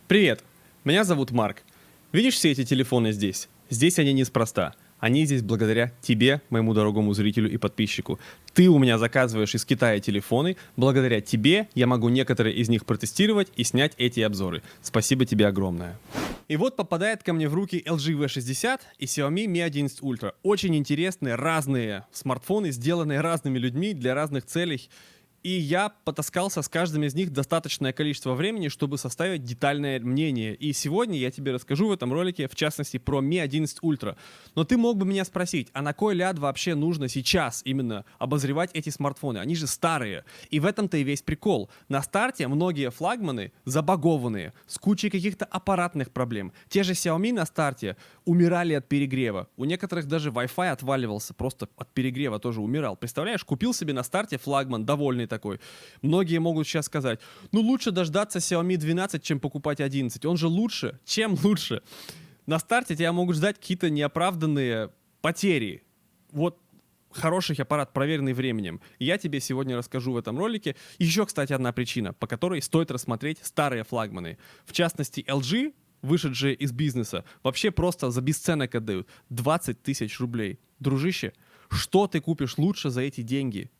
Привет, меня зовут Марк. Видишь все эти телефоны здесь? Здесь они неспроста. Они здесь благодаря тебе, моему дорогому зрителю и подписчику. Ты у меня заказываешь из Китая телефоны. Благодаря тебе я могу некоторые из них протестировать и снять эти обзоры. Спасибо тебе огромное. И вот попадает ко мне в руки LG V60 и Xiaomi Mi 11 Ultra. Очень интересные, разные смартфоны, сделанные разными людьми для разных целей. И я потаскался с каждым из них достаточное количество времени, чтобы составить детальное мнение. И сегодня я тебе расскажу в этом ролике, в частности, про Mi 11 Ultra. Но ты мог бы меня спросить, а на кой ляд вообще нужно сейчас именно обозревать эти смартфоны? Они же старые. И в этом-то и весь прикол. На старте многие флагманы забагованные, с кучей каких-то аппаратных проблем. Те же Xiaomi на старте умирали от перегрева. У некоторых даже Wi-Fi отваливался, просто от перегрева тоже умирал. Представляешь, купил себе на старте флагман, довольный такой. Многие могут сейчас сказать, ну лучше дождаться Xiaomi 12, чем покупать 11. Он же лучше. Чем лучше? На старте тебя могут ждать какие-то неоправданные потери. Вот хороший аппарат, проверенный временем. И я тебе сегодня расскажу в этом ролике. Еще, кстати, одна причина, по которой стоит рассмотреть старые флагманы. В частности, LG, вышедшие из бизнеса, вообще просто за бесценок отдают. 20 тысяч рублей. Дружище, что ты купишь лучше за эти деньги?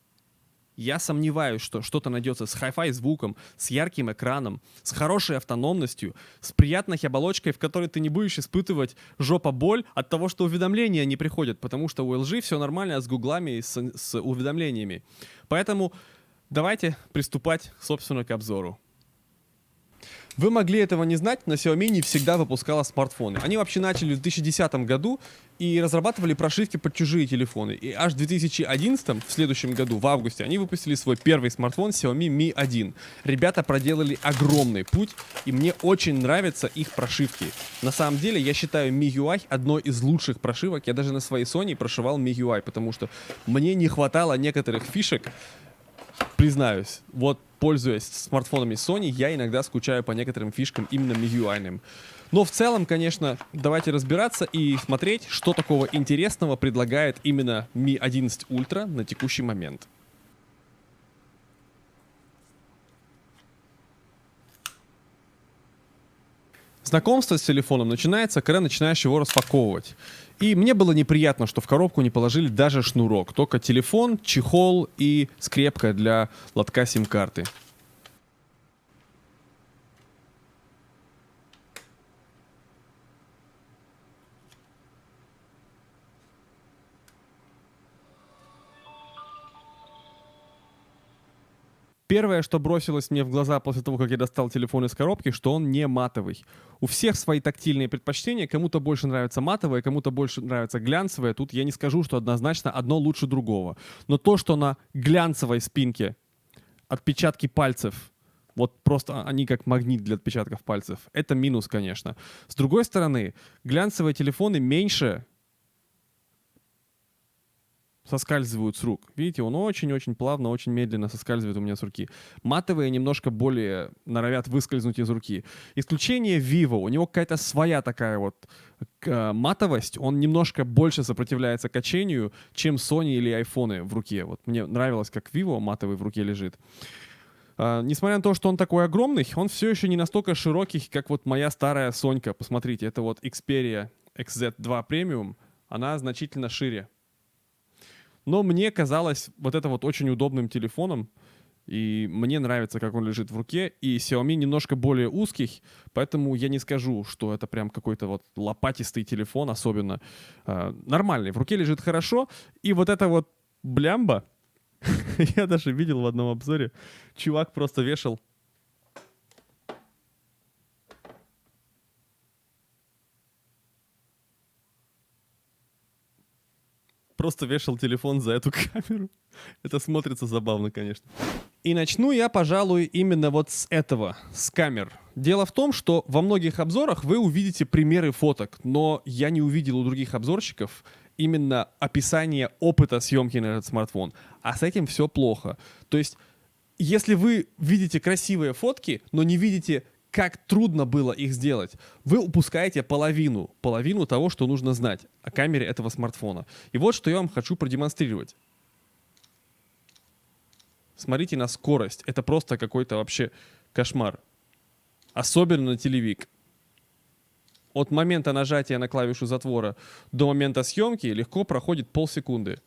Я сомневаюсь, что что-то найдется с хай-фай звуком, с ярким экраном, с хорошей автономностью, с приятной оболочкой, в которой ты не будешь испытывать жопа-боль от того, что уведомления не приходят, потому что у LG все нормально с гуглами и с уведомлениями. Поэтому давайте приступать, собственно, к обзору. Вы могли этого не знать, но Xiaomi не всегда выпускала смартфоны. Они вообще начали в 2010 году и разрабатывали прошивки под чужие телефоны. И аж в 2011, в следующем году, в августе, они выпустили свой первый смартфон Xiaomi Mi 1. Ребята проделали огромный путь, и мне очень нравятся их прошивки. На самом деле, я считаю MIUI одной из лучших прошивок. Я даже на своей Sony прошивал MIUI, потому что мне не хватало некоторых фишек. Признаюсь, вот пользуясь смартфонами Sony, я иногда скучаю по некоторым фишкам именно MIUI-ным. Но в целом, конечно, давайте разбираться и смотреть, что такого интересного предлагает именно Mi 11 Ultra на текущий момент. Знакомство с телефоном начинается, когда начинаешь его распаковывать. И мне было неприятно, что в коробку не положили даже шнурок. Только телефон, чехол и скрепка для лотка сим-карты. Первое, что бросилось мне в глаза после того, как я достал телефон из коробки, что он не матовый. У всех свои тактильные предпочтения. Кому-то больше нравится матовое, кому-то больше нравится глянцевое. Тут я не скажу, что однозначно одно лучше другого. Но то, что на глянцевой спинке отпечатки пальцев, вот просто они как магнит для отпечатков пальцев, это минус, конечно. С другой стороны, глянцевые телефоны меньше соскальзывают с рук. Видите, он очень-очень плавно, очень медленно соскальзывает у меня с руки. Матовые немножко более норовят выскользнуть из руки. Исключение Vivo. У него какая-то своя такая вот матовость. Он немножко больше сопротивляется качению, чем Sony или айфоны в руке. Вот мне нравилось, как Vivo матовый в руке лежит. Несмотря на то, что он такой огромный, он все еще не настолько широкий, как вот моя старая Сонька. Посмотрите, это вот Xperia XZ2 Premium. Она значительно шире. Но мне казалось вот это вот очень удобным телефоном, и мне нравится, как он лежит в руке, и Xiaomi немножко более узкий, поэтому я не скажу, что это прям какой-то вот лопатистый телефон особенно. Нормальный, в руке лежит хорошо, и вот эта вот блямба, я даже видел в одном обзоре, чувак просто вешал телефон за эту камеру. Это смотрится забавно, конечно. И начну я, пожалуй, именно вот с этого, с камер. Дело в том, что во многих обзорах вы увидите примеры фоток, но я не увидел у других обзорщиков именно описание опыта съемки на этот смартфон. А с этим все плохо. То есть, если вы видите красивые фотки, но не видите, как трудно было их сделать, вы упускаете половину того, что нужно знать о камере этого смартфона. И вот что я вам хочу продемонстрировать. Смотрите на скорость. Это просто какой-то вообще кошмар. особенно на телевик. От момента нажатия на клавишу затвора до момента съемки легко проходит полсекунды.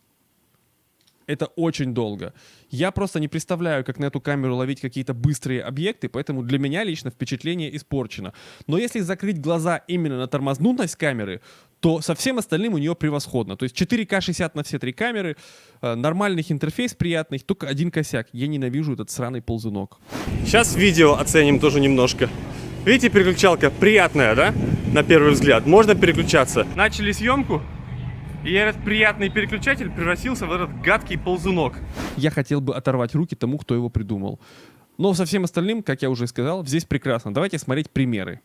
Это очень долго. Я просто не представляю, как на эту камеру ловить какие-то быстрые объекты, поэтому для меня лично впечатление испорчено. Но если закрыть глаза именно на тормознутость камеры, то со всем остальным у нее превосходно. То есть 4К 60 на все три камеры, нормальный интерфейс приятный, только один косяк. Я ненавижу этот сраный ползунок. Сейчас видео оценим тоже немножко. Видите, переключалка приятная, да? На первый взгляд. Можно переключаться. Начали съемку. И этот приятный переключатель превратился в этот гадкий ползунок. Я хотел бы оторвать руки тому, кто его придумал. Но со всем остальным, как я уже сказал, здесь прекрасно. Давайте смотреть примеры.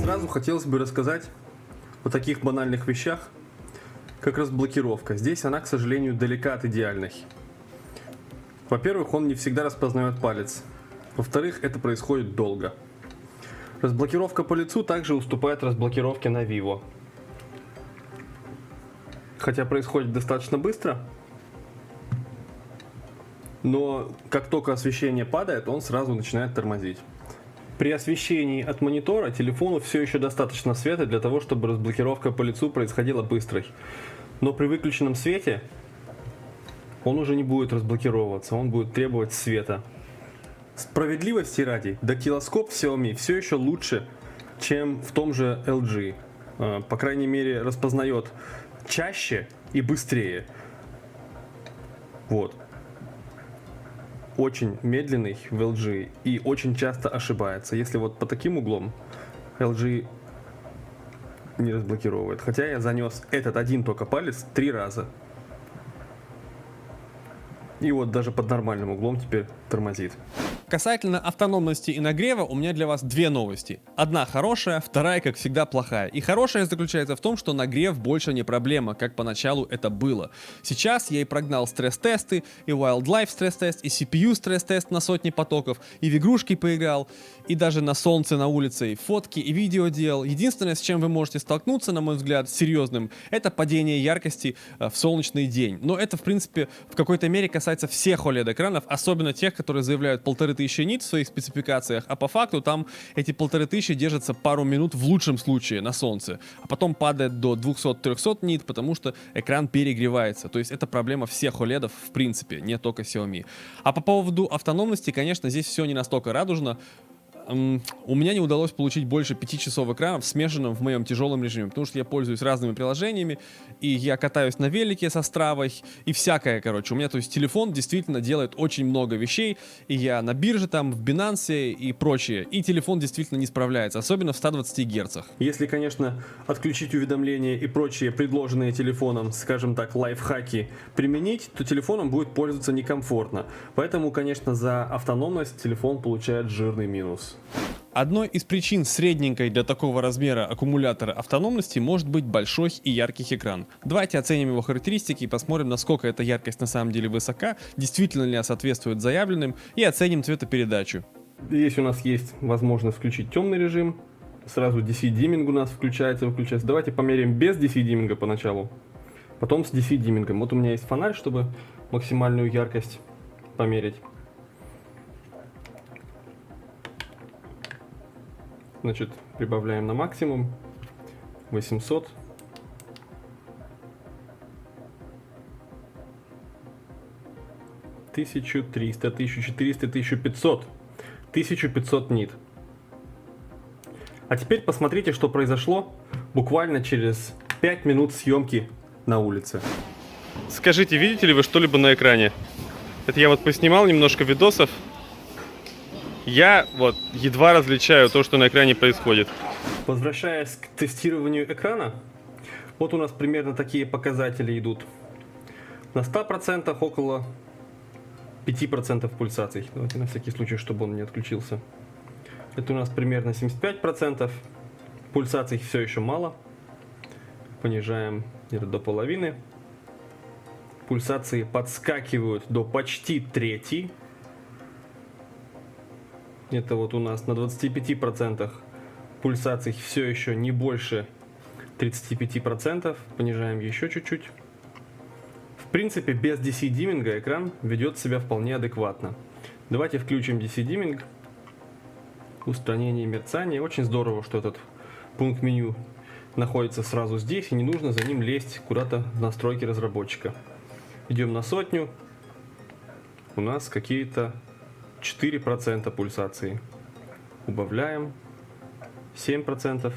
Сразу хотелось бы рассказать о таких банальных вещах, как разблокировка. Здесь она, к сожалению, далека от идеальной. Во-первых, он не всегда распознает палец. Во-вторых, это происходит долго. Разблокировка по лицу также уступает разблокировке на Vivo. Хотя происходит достаточно быстро, но как только освещение падает, он сразу начинает тормозить. При освещении от монитора телефону все еще достаточно света для того, чтобы разблокировка по лицу происходила быстрой. Но при выключенном свете он уже не будет разблокировываться, он будет требовать света. Справедливости ради, дактилоскоп Xiaomi все еще лучше, чем в том же LG. По крайней мере, распознает чаще и быстрее. Вот. Очень медленный в LG и очень часто ошибается. Если вот по таким углом LG не разблокировывает. Хотя я занес этот один только палец 3 раза. И вот даже под нормальным углом теперь тормозит. Касательно автономности и нагрева, у меня для вас две новости. Одна хорошая, вторая, как всегда, плохая. И хорошая заключается в том, что нагрев больше не проблема, как поначалу это было. Сейчас я и прогнал стресс-тесты, и Wildlife стресс-тест, и CPU стресс-тест на сотни потоков, и в игрушки поиграл, и даже на солнце на улице, и фотки, и видео делал. Единственное, с чем вы можете столкнуться, на мой взгляд, серьезным, это падение яркости в солнечный день. Но это, в принципе, в какой-то мере касается всех OLED-экранов, особенно тех, которые заявляют 1500 нит в своих спецификациях, а по факту там эти 1500 держатся пару минут в лучшем случае на солнце, а потом падает до 200-300 нит, потому что экран перегревается. То есть это проблема всех OLED в принципе, не только Xiaomi. А по поводу автономности, конечно, здесь все не настолько радужно. У меня не удалось получить больше 5 часов экрана в смешанном в моем тяжелом режиме, потому что я пользуюсь разными приложениями, и я катаюсь на велике со Стравой, и всякое, короче. У меня, то есть, телефон действительно делает очень много вещей, и я на бирже там, в Binance и прочее, и телефон действительно не справляется, особенно в 120 Гц. Если, конечно, отключить уведомления и прочие предложенные телефоном, скажем так, лайфхаки применить, то телефоном будет пользоваться некомфортно. Поэтому, конечно, за автономность телефон получает жирный минус. Одной из причин средненькой для такого размера аккумулятора автономности может быть большой и яркий экран. Давайте оценим его характеристики и посмотрим, насколько эта яркость на самом деле высока, действительно ли она соответствует заявленным, и оценим цветопередачу. Здесь у нас есть возможность включить темный режим. Сразу DC-димминг у нас выключается. Давайте померяем без DC-димминга поначалу, потом с DC-диммингом. Вот у меня есть фонарь, чтобы максимальную яркость померить. Значит, прибавляем на максимум. 800. Тысячу 1300, 1400, 1500. 1500 нит. А теперь посмотрите, что произошло буквально через 5 минут съемки на улице. Скажите, видите ли вы что-либо на экране? Это я вот поснимал немножко видосов. Я вот едва различаю то, что на экране происходит. Возвращаясь к тестированию экрана, вот у нас примерно такие показатели идут. На 100% около 5% пульсаций. Давайте на всякий случай, чтобы он не отключился. Это у нас примерно 75%. Пульсаций все еще мало. Понижаем где-то до половины. Пульсации подскакивают до почти трети. Это вот у нас на 25% пульсаций все еще не больше 35%. Понижаем еще чуть-чуть. В принципе, без DC-димминга экран ведет себя вполне адекватно. Давайте включим DC-димминг. Устранение мерцания. Очень здорово, что этот пункт меню находится сразу здесь, и не нужно за ним лезть куда-то в настройки разработчика. Идем на 100. У нас какие-то 4% пульсации. Убавляем. 7%.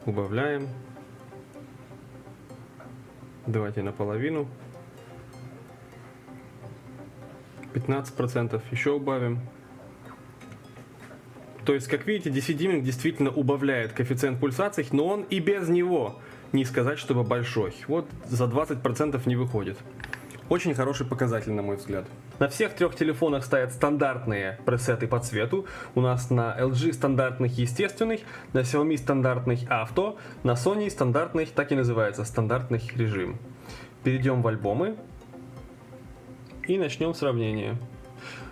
Убавляем. Давайте наполовину. 15%. Еще убавим. То есть, как видите, DC-димминг действительно убавляет коэффициент пульсаций, но он и без него не сказать, чтобы большой. Вот за 20% не выходит. Очень хороший показатель, на мой взгляд. На всех трех телефонах стоят стандартные пресеты по цвету. У нас на LG стандартный естественный, на Xiaomi стандартный авто, на Sony стандартный, так и называется, стандартный режим. Перейдем в альбомы и начнем сравнение.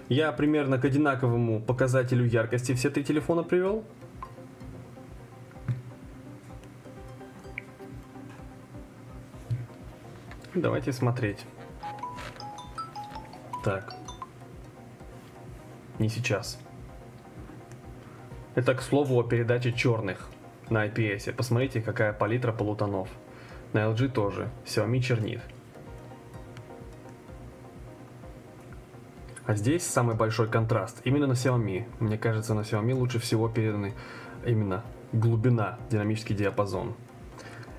Я примерно к одинаковому показателю яркости все три телефона привел. Давайте смотреть. Так. Не сейчас. Это, к слову, о передаче черных на IPS. Посмотрите, какая палитра полутонов. На LG тоже. Xiaomi чернит. А здесь самый большой контраст именно на Xiaomi. Мне кажется, на Xiaomi лучше всего переданы именно глубина, динамический диапазон.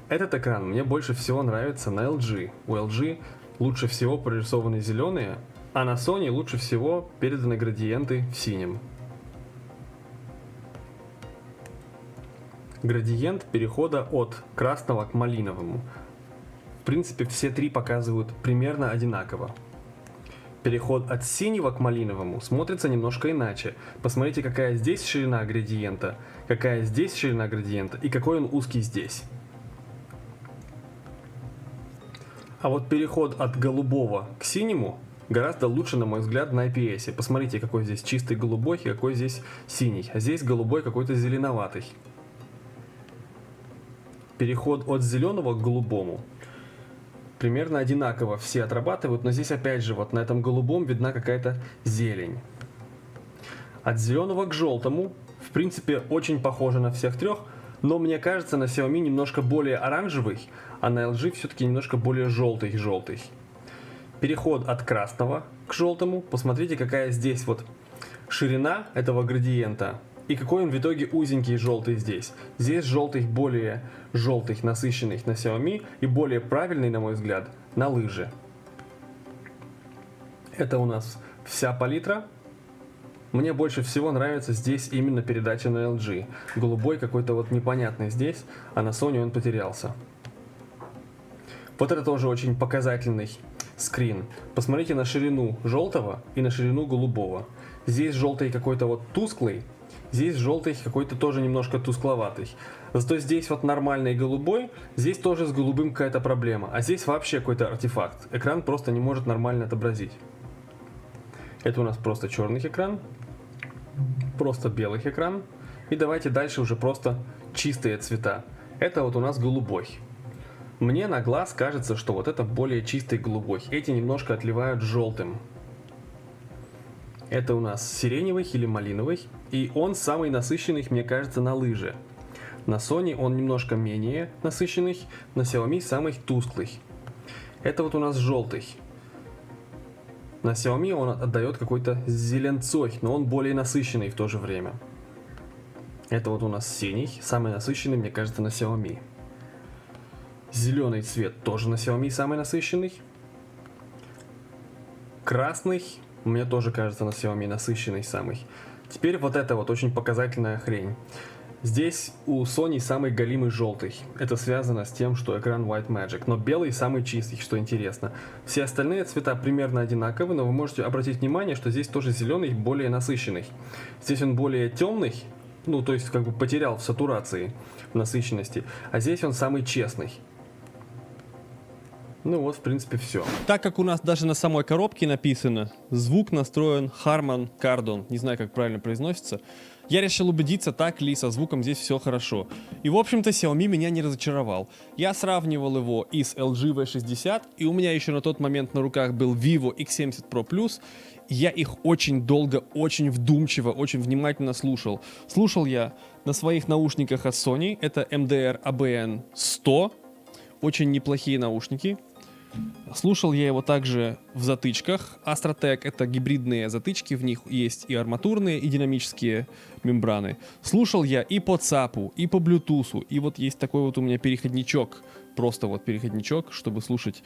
Этот экран мне больше всего нравится на LG. У LG лучше всего прорисованы зеленые, а на Sony лучше всего переданы градиенты в синем. Градиент перехода от красного к малиновому. В принципе, все три показывают примерно одинаково. Переход от синего к малиновому смотрится немножко иначе. Посмотрите, какая здесь ширина градиента, какая здесь ширина градиента и какой он узкий здесь. А вот переход от голубого к синему гораздо лучше, на мой взгляд, на IPS. Посмотрите, какой здесь чистый голубой и какой здесь синий. А здесь голубой какой-то зеленоватый. Переход от зеленого к голубому примерно одинаково все отрабатывают, но здесь опять же вот на этом голубом видна какая-то зелень. От зеленого к желтому, в принципе, очень похоже на всех трех, но мне кажется, на Xiaomi немножко более оранжевый, а на LG все-таки немножко более желтый. Переход от красного к желтому, посмотрите, какая здесь вот ширина этого градиента. И какой он в итоге узенький желтый здесь. Здесь желтый более желтый, насыщенный на Xiaomi и более правильный, на мой взгляд, на лыжи. Это у нас вся палитра. Мне больше всего нравится здесь именно передача на LG. Голубой какой-то вот непонятный здесь, а на Sony он потерялся. Вот это тоже очень показательный скрин. Посмотрите на ширину желтого и на ширину голубого. Здесь желтый какой-то вот тусклый, Здесь желтый какой-то тоже немножко тускловатый. Зато здесь вот нормальный голубой, здесь тоже с голубым какая-то проблема. А здесь вообще какой-то артефакт. Экран просто не может нормально отобразить. Это у нас просто черный экран. Просто белый экран. И давайте дальше уже просто чистые цвета. Это вот у нас голубой. Мне на глаз кажется, что вот это более чистый голубой. Эти немножко отливают желтым. Это у нас сиреневый или малиновый. И он самый насыщенный, мне кажется, на лыжи. На Sony он немножко менее насыщенный, на Xiaomi самый тусклый. Это вот у нас желтый. На Xiaomi он отдает какой-то зеленцой, но он более насыщенный в то же время. Это вот у нас синий, самый насыщенный, мне кажется, на Xiaomi. Зеленый цвет тоже на Xiaomi самый насыщенный. Красный, мне тоже кажется, на Xiaomi насыщенный самый. Теперь вот это вот очень показательная хрень. Здесь у Sony самый голимый желтый. Это связано с тем, что экран White Magic. Но белый самый чистый, что интересно. Все остальные цвета примерно одинаковы, но вы можете обратить внимание, что здесь тоже зеленый более насыщенный. Здесь он более темный, ну то есть как бы потерял в сатурации, в насыщенности. А здесь он самый честный. Ну вот, в принципе, все. Так как у нас даже на самой коробке написано, звук настроен Harman Kardon, не знаю, как правильно произносится, я решил убедиться, так ли со звуком здесь все хорошо. И, в общем-то, Xiaomi меня не разочаровал. Я сравнивал его и с LG V60, и у меня еще на тот момент на руках был Vivo X70 Pro Plus. Я их очень долго, очень вдумчиво, очень внимательно слушал. Слушал я на своих наушниках от Sony, это MDR ABN 100, очень неплохие наушники. Слушал я его также в затычках. Astrotech — это гибридные затычки, в них есть и арматурные, и динамические мембраны. Слушал я и по ЦАПу, и по Bluetooth, и вот есть такой вот у меня переходничок, просто вот переходничок, чтобы слушать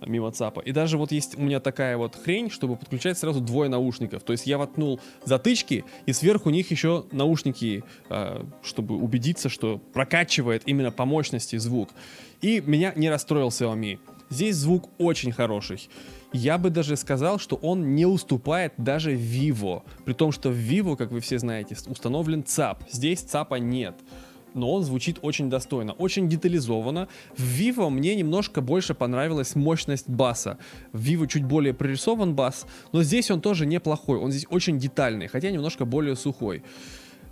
мимо ЦАПа. И даже вот есть у меня такая вот хрень, чтобы подключать сразу двое наушников. То есть я воткнул затычки, и сверху них еще наушники, чтобы убедиться, что прокачивает именно по мощности звук. И меня не расстроил Xiaomi. Здесь звук очень хороший. Я бы даже сказал, что он не уступает даже Vivo. При том, что в Vivo, как вы все знаете, установлен ЦАП. Здесь ЦАПа нет. Но он звучит очень достойно, очень детализованно. В Vivo мне немножко больше понравилась мощность баса. В Vivo чуть более прорисован бас, но здесь он тоже неплохой. Он здесь очень детальный, хотя немножко более сухой.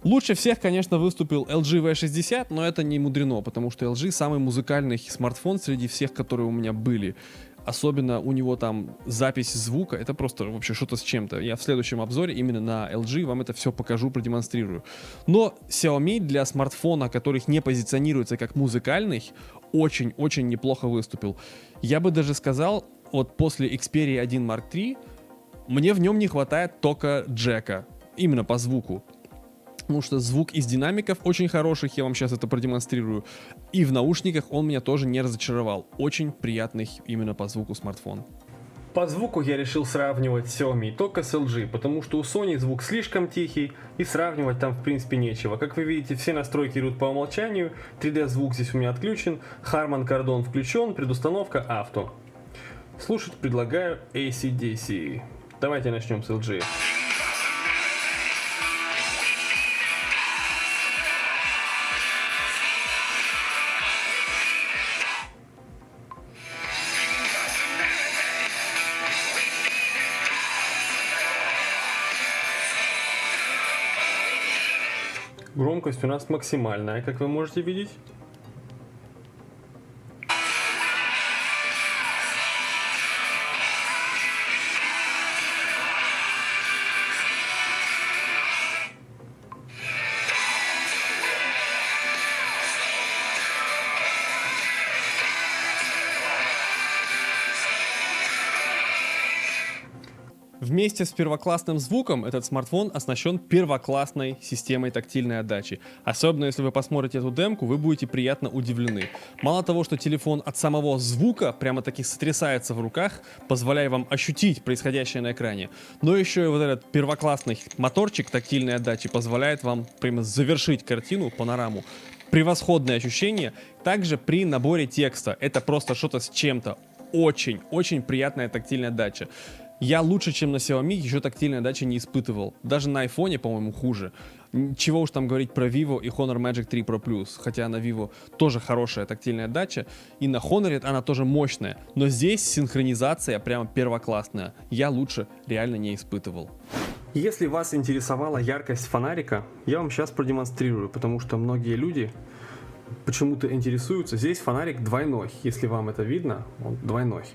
Лучше всех, конечно, выступил LG V60, но это не мудрено, потому что LG самый музыкальный смартфон среди всех, которые у меня были. Особенно у него там запись звука, это просто вообще что-то с чем-то. Я в следующем обзоре именно на LG вам это все покажу, продемонстрирую. Но Xiaomi для смартфона, который не позиционируется как музыкальный, очень-очень неплохо выступил. Я бы даже сказал, вот после Xperia 1 Mark III, мне в нем не хватает только джека, именно по звуку. Потому что звук из динамиков очень хороших, я вам сейчас это продемонстрирую. И в наушниках он меня тоже не разочаровал. Очень приятный именно по звуку смартфон. По звуку я решил сравнивать Xiaomi только с LG, потому что у Sony звук слишком тихий, и сравнивать там в принципе нечего. Как вы видите, все настройки идут по умолчанию, 3D звук здесь у меня отключен, Harman Kardon включен, предустановка авто. Слушать предлагаю AC/DC. Давайте начнем с LG. Громкость у нас максимальная, как вы можете видеть. Вместе с первоклассным звуком этот смартфон оснащен первоклассной системой тактильной отдачи. Особенно если вы посмотрите эту демку, вы будете приятно удивлены. Мало того, что телефон от самого звука прямо-таки сотрясается в руках, позволяя вам ощутить происходящее на экране, но еще и вот этот первоклассный моторчик тактильной отдачи позволяет вам прямо завершить картину, панораму. Превосходное ощущение. Также при наборе текста. Это просто что-то с чем-то. Очень приятная тактильная отдача. Я лучше, чем на Xiaomi, еще тактильной отдачи не испытывал. Даже на айфоне, по-моему, хуже. Чего уж там говорить про Vivo и Honor Magic 3 Pro Plus, хотя на Vivo тоже хорошая тактильная дача, и на Honor она тоже мощная, но здесь синхронизация прямо первоклассная, я лучше реально не испытывал. Если вас интересовала яркость фонарика, я вам сейчас продемонстрирую, потому что многие люди почему-то интересуются. Здесь фонарик двойной, если вам это видно, он двойной.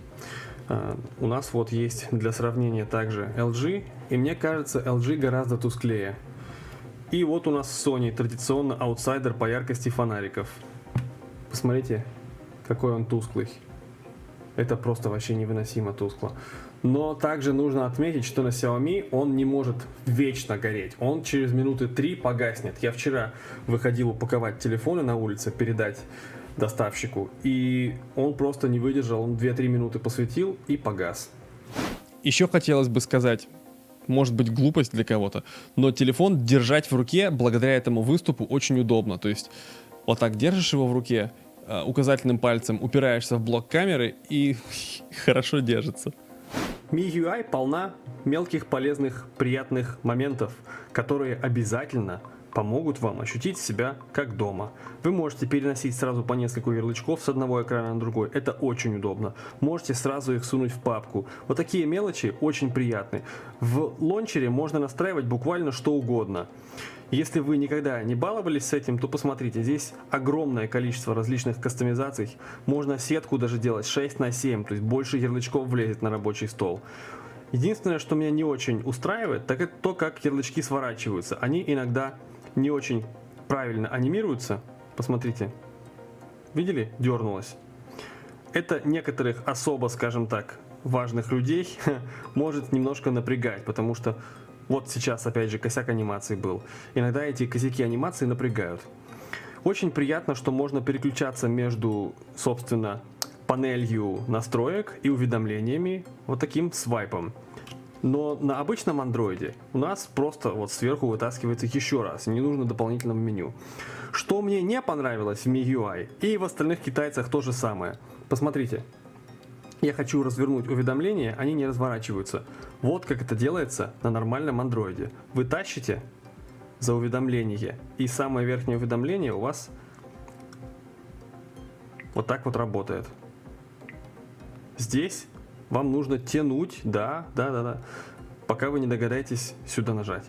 У нас вот есть для сравнения также LG, и мне кажется, LG гораздо тусклее. И вот у нас Sony, традиционно аутсайдер по яркости фонариков. Посмотрите, какой он тусклый. Это просто вообще невыносимо тускло. Но также нужно отметить, что на Xiaomi он не может вечно гореть. Он через минуты 3 погаснет. Я вчера выходил упаковать телефоны на улице, передать доставщику, и он просто не выдержал. Он 2-3 минуты посветил и погас. Еще хотелось бы сказать, может быть глупость для кого-то, но телефон держать в руке благодаря этому выступу очень удобно. То есть вот так держишь его в руке, указательным пальцем упираешься в блок камеры и хорошо держится. MIUI полна мелких, полезных, приятных моментов, которые обязательно помогут вам ощутить себя как дома. Вы можете переносить сразу по несколько ярлычков с одного экрана на другой. Это очень удобно. Можете сразу их сунуть в папку. Вот такие мелочи очень приятны. В лончере можно настраивать буквально что угодно. Если вы никогда не баловались с этим, то посмотрите, здесь огромное количество различных кастомизаций. Можно сетку даже делать 6×7, то есть больше ярлычков влезет на рабочий стол. Единственное, что меня не очень устраивает, так это то, как ярлычки сворачиваются. Они иногда не очень правильно анимируются. Посмотрите. Видели? Дернулось. Это некоторых особо, скажем так, важных людей может немножко напрягать, потому что вот сейчас, опять же, косяк анимации был. Иногда эти косяки анимации напрягают. Очень приятно, что можно переключаться между, собственно, панелью настроек и уведомлениями вот таким свайпом. Но на обычном андроиде у нас просто вот сверху вытаскивается еще раз, не нужно дополнительного меню. Что мне не понравилось в MIUI и в остальных китайцах то же самое. Посмотрите. Я хочу развернуть уведомления, они не разворачиваются. Вот как это делается на нормальном андроиде. Вы тащите за уведомление, и самое верхнее уведомление у вас вот так вот работает. Здесь вам нужно тянуть, да, пока вы не догадаетесь сюда нажать.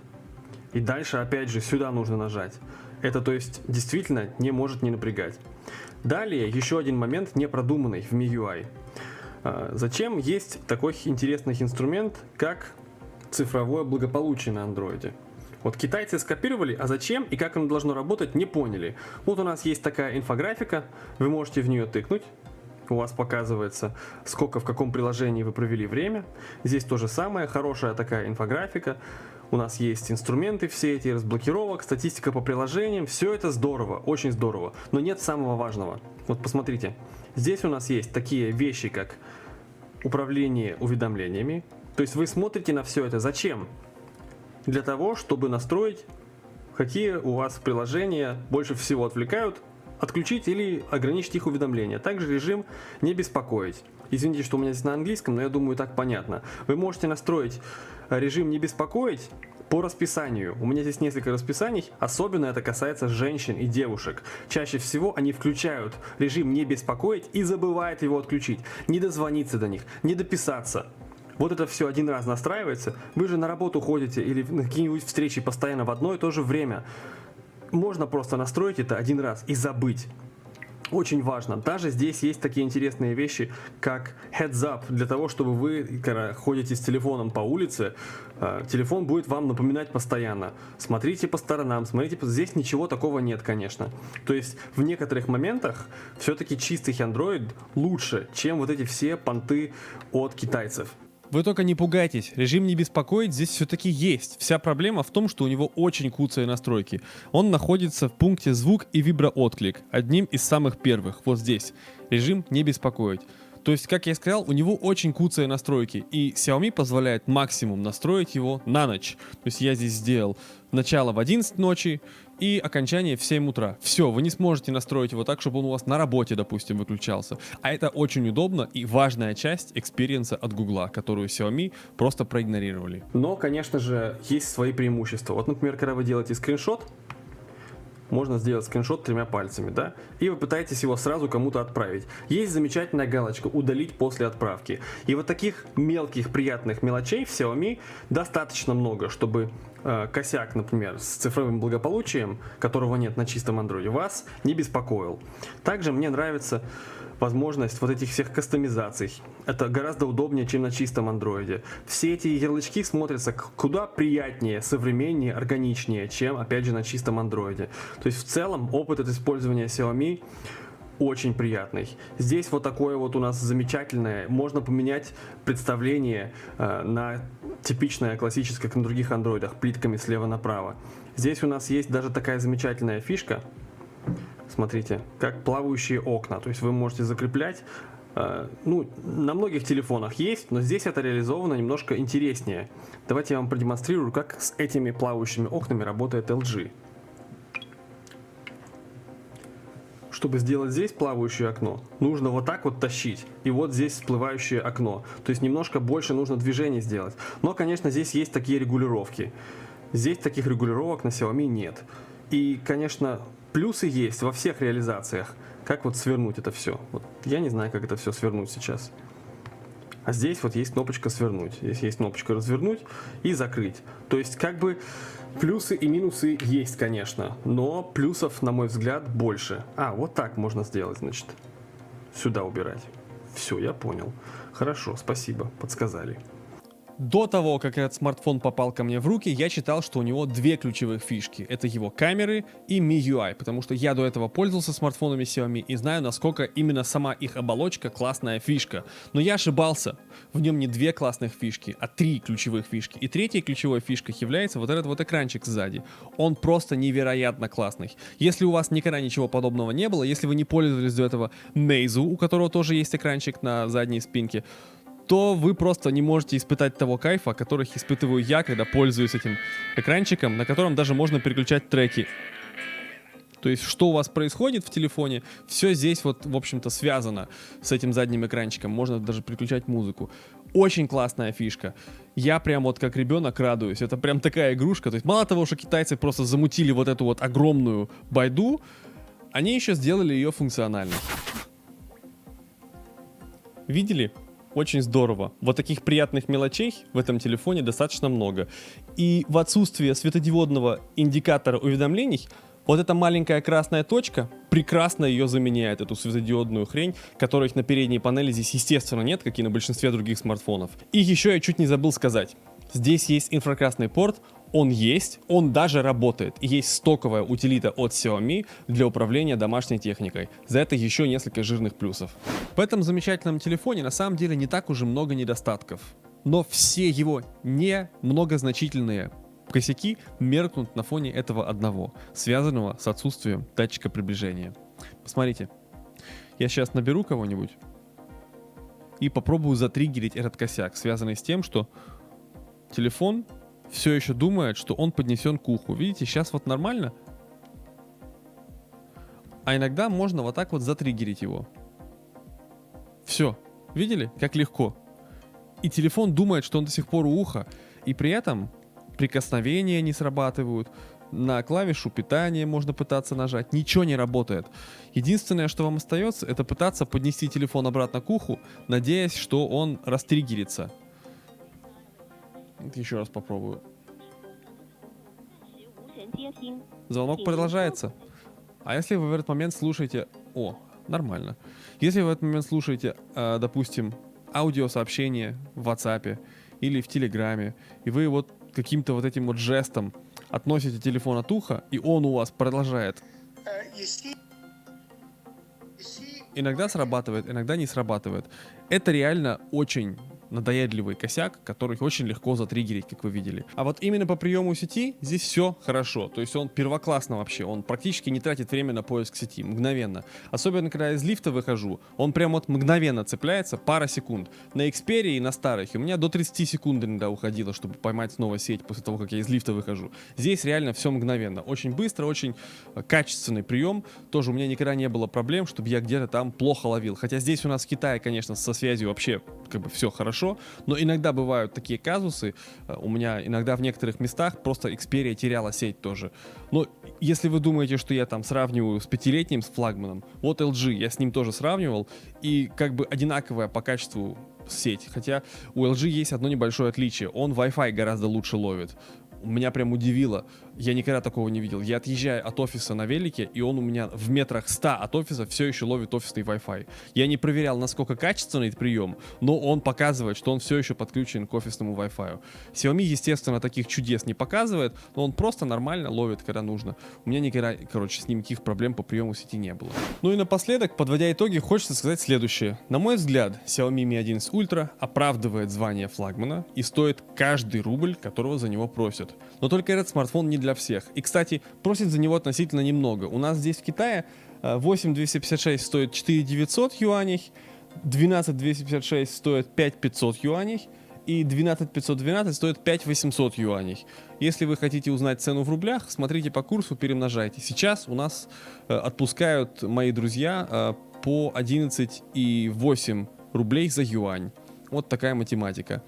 И дальше опять же сюда нужно нажать. Это, то есть, действительно не может не напрягать. Далее еще один момент, не продуманный в MIUI. Зачем есть такой интересный инструмент, как цифровое благополучие на андроиде? Вот китайцы скопировали, а зачем и как оно должно работать, не поняли. Вот у нас есть такая инфографика, вы можете в нее тыкнуть. У вас показывается, сколько в каком приложении вы провели время. Здесь то же самое, хорошая такая инфографика. У нас есть инструменты все эти, разблокировок, статистика по приложениям. Все это здорово, очень здорово. Но нет самого важного. Вот посмотрите. Здесь у нас есть такие вещи, как управление уведомлениями. То есть вы смотрите на все это. Зачем? Для того, чтобы настроить, какие у вас приложения больше всего отвлекают, отключить или ограничить их уведомления. Также режим «Не беспокоить». Извините, что у меня здесь на английском, но я думаю, так понятно. Вы можете настроить режим «Не беспокоить» по расписанию. У меня здесь несколько расписаний, особенно это касается женщин и девушек. Чаще всего они включают режим «Не беспокоить» и забывают его отключить. Не дозвониться до них, не дописаться. Вот это все один раз настраивается. Вы же на работу ходите или на какие-нибудь встречи постоянно в одно и то же время. Можно просто настроить это один раз и забыть. Очень важно. Даже здесь есть такие интересные вещи, как heads up, для того, чтобы вы, когда ходите с телефоном по улице, телефон будет вам напоминать постоянно. Смотрите по сторонам, смотрите, здесь ничего такого нет, конечно. То есть в некоторых моментах все-таки чистый Android лучше, чем вот эти все понты от китайцев. Вы только не пугайтесь, режим «Не беспокоить» здесь все-таки есть. Вся проблема в том, что у него очень куцые настройки. Он находится в пункте «Звук и виброотклик», одним из самых первых, вот здесь. Режим «Не беспокоить». То есть, как я и сказал, у него очень куцые настройки, и Xiaomi позволяет максимум настроить его на ночь. То есть я здесь сделал начало в 11 ночи, и окончание в 7 утра. Все, вы не сможете настроить его так, чтобы он у вас на работе, допустим, выключался. А это очень удобно и важная часть экспириенса от Гугла, которую Xiaomi просто проигнорировали. Но, конечно же, есть свои преимущества. Вот, например, когда вы делаете скриншот, можно сделать скриншот 3 пальцами, да, и вы пытаетесь его сразу кому-то отправить. Есть замечательная галочка «Удалить после отправки». И вот таких мелких приятных мелочей в Xiaomi достаточно много, чтобы косяк, например, с цифровым благополучием, которого нет на чистом Android, вас не беспокоил. Также мне нравится возможность вот этих всех кастомизаций. Это гораздо удобнее, чем на чистом андроиде. Все эти ярлычки смотрятся куда приятнее, современнее, органичнее, чем, опять же, на чистом андроиде. То есть, в целом, опыт от использования Xiaomi очень приятный. Здесь вот такое вот у нас замечательное. Можно поменять представление на типичное классическое, как на других андроидах, плитками слева направо. Здесь у нас есть даже такая замечательная фишка. Смотрите, как плавающие окна. То есть вы можете закреплять. Ну, на многих телефонах есть, но здесь это реализовано немножко интереснее. Давайте я вам продемонстрирую, как с этими плавающими окнами работает LG. Чтобы сделать здесь плавающее окно, нужно вот так вот тащить. И вот здесь всплывающее окно. То есть немножко больше нужно движений сделать. Но, конечно, здесь есть такие регулировки. Здесь таких регулировок на Xiaomi нет. И, конечно, плюсы есть во всех реализациях. Как вот свернуть это все? Вот я не знаю, как это все свернуть сейчас. А здесь вот есть кнопочка «Свернуть». Здесь есть кнопочка «Развернуть» и «Закрыть». То есть, как бы, плюсы и минусы есть, конечно. Но плюсов, на мой взгляд, больше. Вот так можно сделать, значит. Сюда убирать. Все, я понял. Хорошо, спасибо, подсказали. До того, как этот смартфон попал ко мне в руки, я читал, что у него 2 ключевых фишки. Это его камеры и MIUI, потому что я до этого пользовался смартфонами Xiaomi и знаю, насколько именно сама их оболочка классная фишка. Но я ошибался. В нем не 2 классных фишки, а 3 ключевых фишки. И третьей ключевой фишкой является вот этот вот экранчик сзади. Он просто невероятно классный. Если у вас никогда ничего подобного не было, если вы не пользовались до этого Meizu, у которого тоже есть экранчик на задней спинке, то вы просто не можете испытать того кайфа, который испытываю я, когда пользуюсь этим экранчиком, на котором даже можно переключать треки. То есть, что у вас происходит в телефоне, все здесь вот, в общем-то, связано с этим задним экранчиком. Можно даже переключать музыку. Очень классная фишка. Я прям вот как ребенок радуюсь. Это прям такая игрушка. То есть, мало того, что китайцы просто замутили вот эту вот огромную байду, они еще сделали ее функциональной. Видели? Очень здорово. Вот таких приятных мелочей в этом телефоне достаточно много. И в отсутствие светодиодного индикатора уведомлений, вот эта маленькая красная точка прекрасно ее заменяет, эту светодиодную хрень, которых на передней панели здесь, естественно, нет, как и на большинстве других смартфонов. И еще я чуть не забыл сказать. Здесь есть инфракрасный порт, он есть, он даже работает. И есть стоковая утилита от Xiaomi для управления домашней техникой. За это еще несколько жирных плюсов. В этом замечательном телефоне на самом деле не так уже много недостатков. Но все его немногозначительные косяки меркнут на фоне этого одного, связанного с отсутствием датчика приближения. Посмотрите, я сейчас наберу кого-нибудь и попробую затриггерить этот косяк, связанный с тем, что телефон все еще думает, что он поднесен к уху. Видите, сейчас вот нормально. А иногда можно вот так вот затриггерить его. Все. Видели, как легко? И телефон думает, что он до сих пор у уха. И при этом прикосновения не срабатывают. На клавишу питания можно пытаться нажать. Ничего не работает. Единственное, что вам остается, это пытаться поднести телефон обратно к уху, надеясь, что он растриггерится. Еще раз попробую. Звонок продолжается. А если вы в этот момент слушаете... нормально. Если вы в этот момент слушаете, допустим, аудиосообщение в WhatsApp или в Телеграме, и вы вот каким-то вот этим вот жестом относите телефон от уха, и он у вас продолжает иногда срабатывает, иногда не срабатывает. Это реально очень надоедливый косяк, который очень легко затриггерить, как вы видели. А вот именно по приему сети здесь все хорошо. То есть он первоклассно вообще. Он практически не тратит время на поиск сети. Мгновенно. Особенно, когда я из лифта выхожу, он прям вот мгновенно цепляется, пара секунд. На Xperia и на старых у меня до 30 секунд иногда уходило, чтобы поймать снова сеть после того, как я из лифта выхожу. Здесь реально все мгновенно. Очень быстро, очень качественный прием. Тоже у меня никогда не было проблем, чтобы я где-то там плохо ловил. Хотя здесь у нас в Китае, конечно, со связью вообще как бы все хорошо, но иногда бывают такие казусы. У меня иногда в некоторых местах просто Xperia теряла сеть тоже. Но если вы думаете, что я там сравниваю с 5-летним с флагманом, вот LG, я с ним тоже сравнивал, и как бы одинаковая по качеству сеть. Хотя у LG есть одно небольшое отличие. Он Wi-Fi гораздо лучше ловит. Меня прям удивило. Я никогда такого не видел. Я отъезжаю от офиса на велике, и он у меня в метрах 100 от офиса все еще ловит офисный Wi-Fi. Я не проверял, насколько качественный этот прием, но он показывает, что он все еще подключен к офисному Wi-Fi. Xiaomi, естественно, таких чудес не показывает, но он просто нормально ловит, когда нужно. У меня никогда, с ним никаких проблем по приему сети не было. Ну и напоследок, подводя итоги, хочется сказать следующее. На мой взгляд, Xiaomi Mi 11 Ultra оправдывает звание флагмана и стоит каждый рубль, которого за него просят. Но только этот смартфон не для всех. И, кстати, просит за него относительно немного. У нас здесь в Китае 8256 стоит 4900 юаней, 12256 стоит 5500 юаней и 12512 стоит 5800 юаней. Если вы хотите узнать цену в рублях, смотрите по курсу, перемножайте. Сейчас у нас отпускают мои друзья по 11,8 рублей за юань. Вот такая математика.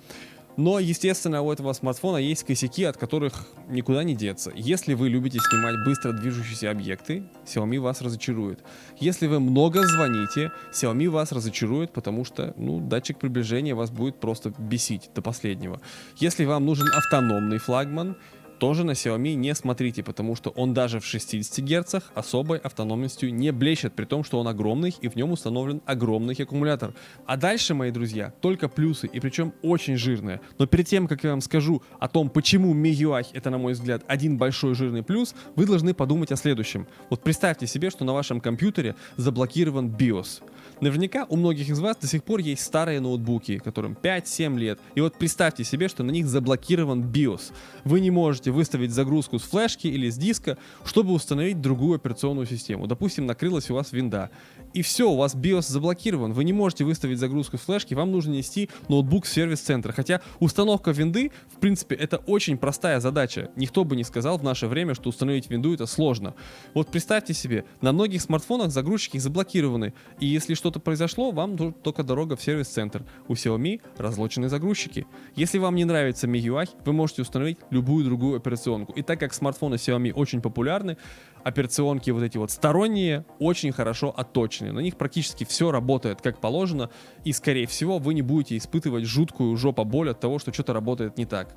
Но, естественно, у этого смартфона есть косяки, от которых никуда не деться. Если вы любите снимать быстро движущиеся объекты, Xiaomi вас разочарует. Если вы много звоните, Xiaomi вас разочарует, потому что, датчик приближения вас будет просто бесить до последнего. Если вам нужен автономный флагман, тоже на Xiaomi не смотрите, потому что он даже в 60 Гц особой автономностью не блещет, при том, что он огромный и в нем установлен огромный аккумулятор. А дальше, мои друзья, только плюсы, и причем очень жирные. Но перед тем, как я вам скажу о том, почему MIUI это, на мой взгляд, один большой жирный плюс, вы должны подумать о следующем. Вот представьте себе, что на вашем компьютере заблокирован BIOS. Наверняка у многих из вас до сих пор есть старые ноутбуки, которым 5-7 лет. И вот представьте себе, что на них заблокирован BIOS. Вы не можете выставить загрузку с флешки или с диска, чтобы установить другую операционную систему. Допустим, накрылась у вас винда. И все, у вас BIOS заблокирован. Вы не можете выставить загрузку с флешки, вам нужно нести ноутбук в сервис-центр. Хотя установка винды, в принципе, это очень простая задача. Никто бы не сказал в наше время, что установить винду это сложно. Вот представьте себе, на многих смартфонах загрузчики заблокированы. И если что-то произошло, вам только дорога в сервис-центр. У Xiaomi разлочены загрузчики. Если вам не нравится MIUI, вы можете установить любую другую операционку. И так как смартфоны Xiaomi очень популярны, операционки вот эти вот сторонние очень хорошо отточены. На них практически все работает как положено, и скорее всего вы не будете испытывать жуткую жопоболь от того, что что-то работает не так.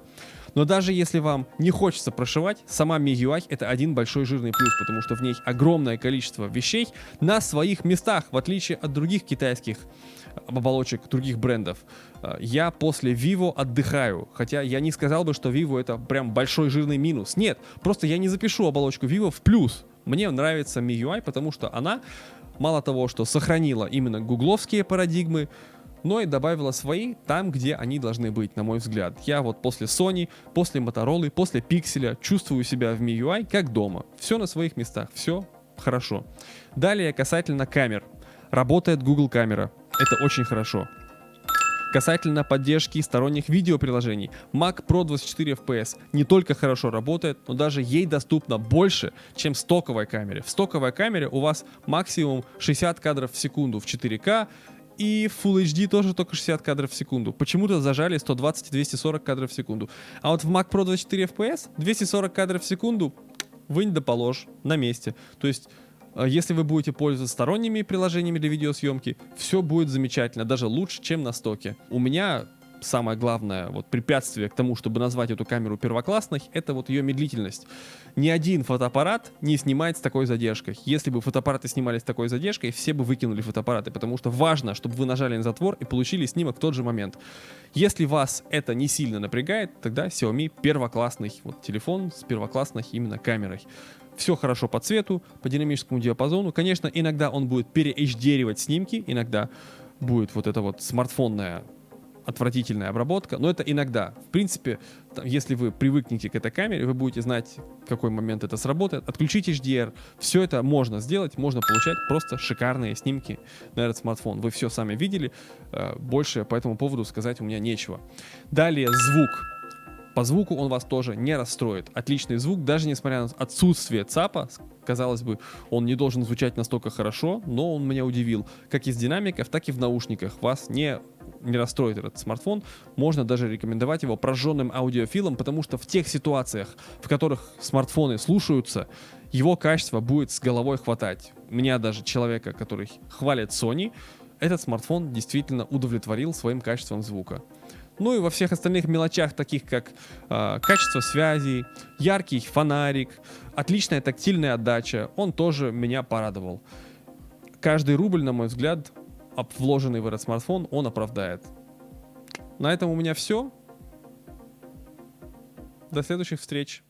Но даже если вам не хочется прошивать, сама MIUI это один большой жирный плюс, потому что в ней огромное количество вещей на своих местах, в отличие от других китайских оболочек, других брендов. Я после Vivo отдыхаю, хотя я не сказал бы, что Vivo это прям большой жирный минус. Нет, просто я не запишу оболочку Vivo в плюс. Мне нравится MIUI, потому что она мало того, что сохранила именно гугловские парадигмы, но и добавила свои там, где они должны быть, на мой взгляд. Я вот после Sony, после Motorola, после Pixel чувствую себя в MIUI как дома. Все на своих местах, все хорошо. Далее касательно камер. Работает Google камера. Это очень хорошо. Касательно поддержки сторонних видеоприложений, Mac Pro 24 FPS не только хорошо работает, но даже ей доступно больше, чем в стоковой камере. В стоковой камере у вас максимум 60 кадров в секунду в 4К, и в Full HD тоже только 60 кадров в секунду. Почему-то зажали 120 и 240 кадров в секунду. А вот в Mac Pro 24 FPS 240 кадров в секунду вынь да положь на месте. То есть если вы будете пользоваться сторонними приложениями для видеосъемки, все будет замечательно, даже лучше, чем на стоке. У меня самое главное вот препятствие к тому, чтобы назвать эту камеру первоклассной, это вот ее медлительность. Ни один фотоаппарат не снимает с такой задержкой. Если бы фотоаппараты снимали с такой задержкой, все бы выкинули фотоаппараты, потому что важно, чтобы вы нажали на затвор и получили снимок в тот же момент. Если вас это не сильно напрягает, тогда Xiaomi первоклассный вот телефон с первоклассной именно камерой. Все хорошо по цвету, по динамическому диапазону. Конечно, иногда он будет пере-HDR-ивать снимки, иногда будет вот эта вот смартфонная отвратительная обработка, но это иногда. В принципе, если вы привыкнете к этой камере, вы будете знать, в какой момент это сработает. Отключить HDR. Все это можно сделать, можно получать просто шикарные снимки на этот смартфон. Вы все сами видели. Больше по этому поводу сказать у меня нечего. Далее звук. По звуку он вас тоже не расстроит. Отличный звук, даже несмотря на отсутствие ЦАПа, казалось бы, он не должен звучать настолько хорошо, но он меня удивил. Как из динамиков, так и в наушниках. Вас не расстроит этот смартфон. Можно даже рекомендовать его прожженным аудиофилом, потому что в тех ситуациях, в которых смартфоны слушаются, его качество будет с головой хватать. Меня даже, человека, который хвалит Sony, этот смартфон действительно удовлетворил своим качеством звука. Ну и во всех остальных мелочах, таких как качество связи, яркий фонарик, отличная тактильная отдача, он тоже меня порадовал. Каждый рубль, на мой взгляд, вложенный в этот смартфон, он оправдает. На этом у меня все. До следующих встреч.